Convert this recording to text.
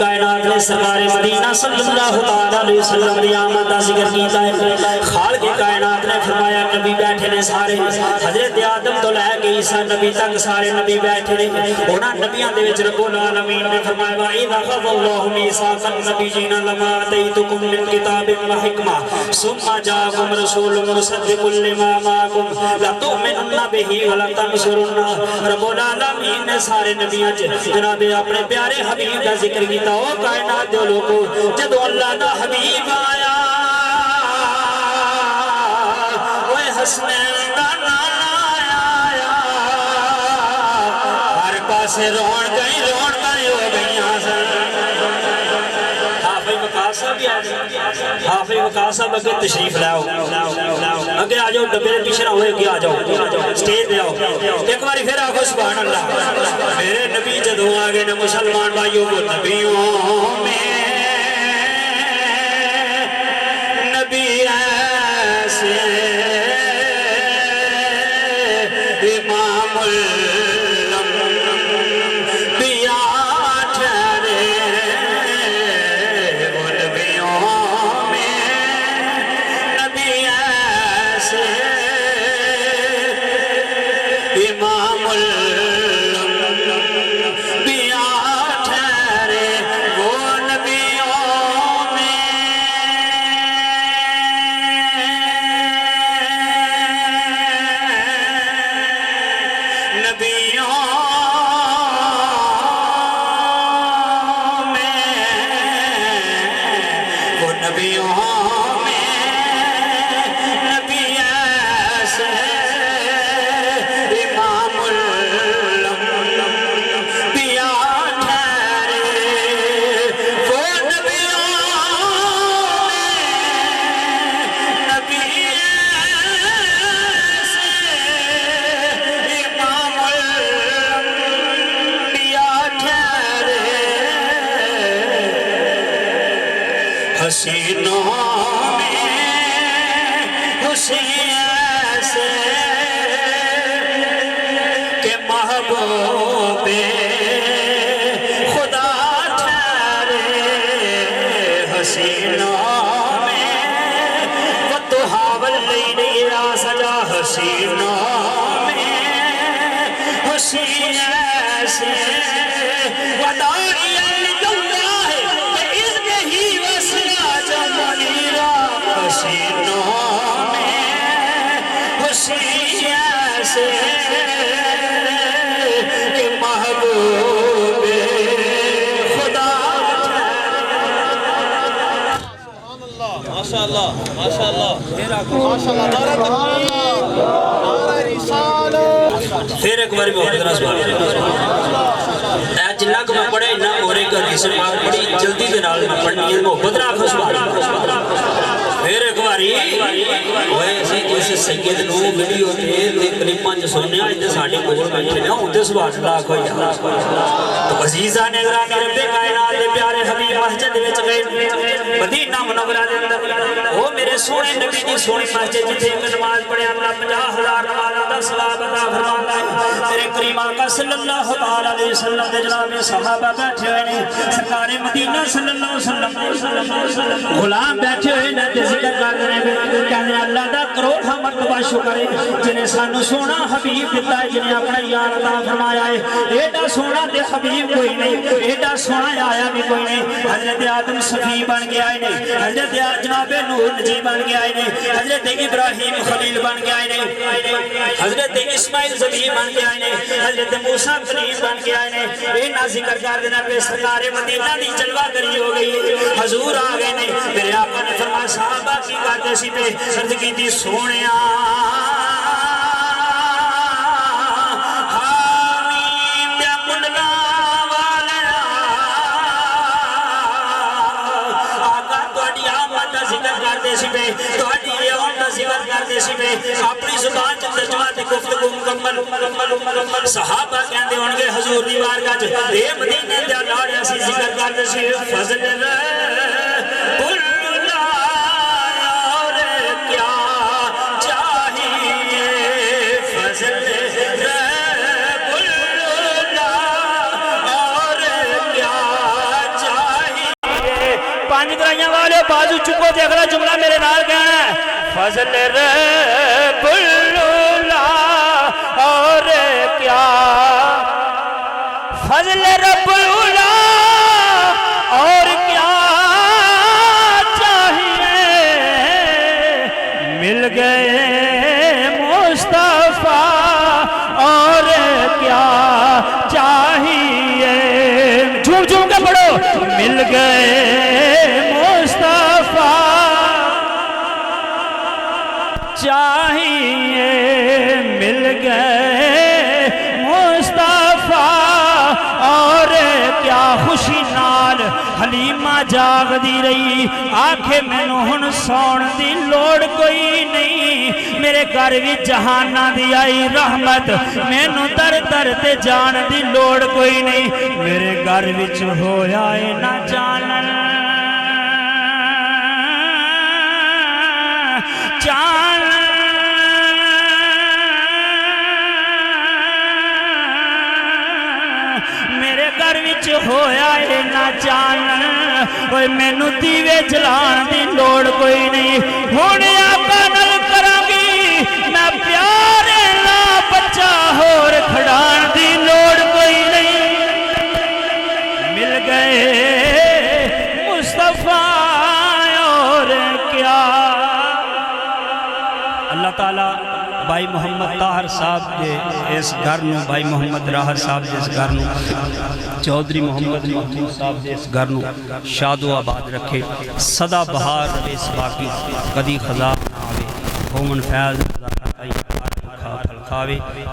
کائنات نے سرکار مدینہ صلی اللہ علیہ وسلم دی آمد دا ذکر کیتا ہے۔ خالق کائنات نے فرمایا نبی بیٹھے نے سارے، حضرت آدم تو لے کے عیسیٰ نبی تک سارے نبی بیٹھے نے۔ انہاں نبیاں دے وچ رب العالمین نے فرمایا وَإِذَا أَخَذَ اللَّهُ مِيثَاقَ النَّبِيِّينَ لَمَا آتَيْتُكُم مِّن كِتَابٍ وَحِكْمَةٍ ثُمَّ جَاءَكُمْ رَسُولٌ مُصَدِّقٌ لِّمَا مَعَكُمْ لَتُؤْمِنُنَّ بِهِ وَلَتَنصُرُنَّهُ۔ رب العالمین نے سارے نبیاں جناب اپنے پیارے حبیب کا ذکر کیا۔ او کائنات دے لوگوں، جدو اللہ دا حبیب آیا وہ حسنین دا نانا آیا، ہر پاسے رون گئی ہو گئی حافظ وقاص صاحب بھی آئے، حافظ وقاص صاحب اگر تشریف لاؤ اگر آ جاؤ، ڈبے پیچھے نہ ہوئے کہ آ جاؤ سٹیج دے آؤ، ایک باری پھر آگو سبحان اللہ۔ میرے نبی جدوں آگے نہ مسلمان بھائیوں کو نبیوں میں نبی ایسے امام حسینوں میں حسین ایسے کہ محبوب خدا ٹھہرے، حسینوں میں وہ تو حاول نہیں را سجا، حسینوں میں حسین ایسے وداعی حسینوں میں حسین ایسے کہ محبوب خدا ماشاءاللہ ماشاءاللہ پھر ایک باری بہت ذرا سوال اے جنہ کو میں پڑھے نہ اور ایک حدیث پاک بڑی جلدی کے نال میں پڑھنی ہے، محبت رکھو سوال۔ پھر ایک باری وہ ایسی جیسے سید نو ویڈیو تے کلپاں چ سننے آج تے ساڈے کول بیٹھے نے اون تے سبحان اللہ کوئی تو عزیزاں گرامی رب کائنات دے پیارے حبیب مسجد وچ گئے مدینہ منورہ دے اندر، او میرے سونے نبی دی سونی مسجد جتھے ایک نماز پڑھے اللہ 50,000 نمازاں دا ثواب عطا فرماتا ہے۔ میرے کریم آقا صلی اللہ علیہ وسلم دے جناب صحابہ بیٹھے ہوئے نے، سرکار مدینہ صلی اللہ علیہ وسلم غلام بیٹھے ہوئے نے، ذکر کر رہے ہیں کہنے اللہ دا کروڑا مرتبہ شکر ہے جنہیں سانو سونا حبیب دیتا ہے، جنہیں اپنا یار عطا فرمایا ہے۔ ایڈا سونا تے حبیب کوئی نہیں، ایڈا سونا آیا بھی کوئی نہیں۔ حضرت آدم صفی بن کے آئے نہیں، حضرت جناب نوح نجی بن کے آئے نہیں، حضرت ابراہیم خلیل بن کے آئے نہیں، حضرت اسماعیل ذبیح بن کے آئے نہیں، حضرت موسیٰ کلیم بن کے آئے نہیں۔ اینا ذکر کر دینا کہ سرکار مدینہ دی جلوہ گری ہو گئی، حضور آ گئے نہیں۔ میرے آقا نے فرمایا صحابہ کی کرتے سی پہ سرد کی تھی سونیاں حامیم دیا منڈلا والا آقا توڑی آمد دا ذکر کرتے سی پہ توڑی آمد دا ذکر کرتے سی پہ اپنی زبان چل ترجمہ تے گفتگو مکمل صحابہ کہندے ہونگے حضور دی بارگاہ چ اے مدینے دیا لاڑیا سی ذکر کرتے سی فضل پانچ گرائیاں والے بازو چکو تے اگلا جملہ میرے نال کہنا ہے فضل رب اللہ اور کیا فضل رب اللہ اور کیا چاہیے مل گئے مصطفیٰ اور کیا چاہیے جھوم جھوم کے پڑھو مل گئے مصطفیٰ چاہیے مل گئے مصطفیٰ اور کیا خوشی نال حلیمہ جاگ دی رہی آنکھیں مینوں ہن سون دی لوڑ کوئی نہیں میرے گھر وچ جہاناں دی آئی رحمت مینوں در در تے جان دی لوڑ کوئی نہیں میرے گھر وچ ہویا اے نہ جانن میرے گھر وچ ہویا اے نہ جانن اوے مینوں دیوے جلان دی لوڑ کوئی نہیں ہن آقا نال کراں گی میں پیارے لا بچہ ہور کھڑان دی لوڑ کوئی نہیں مل گئے مصطفیٰ اور کیا اللہ تعالیٰ بھائی محمد طاہر صاحب کے اس گھر نو بھائی محمد راہر صاحب کے اس گھر نو چودھری محمد محمود صاحب کے اس گھر نو شاد و آباد رکھے صدا بہار رہے اس باقی کدی خزاں نہ آوے ہومن فیض کھاوے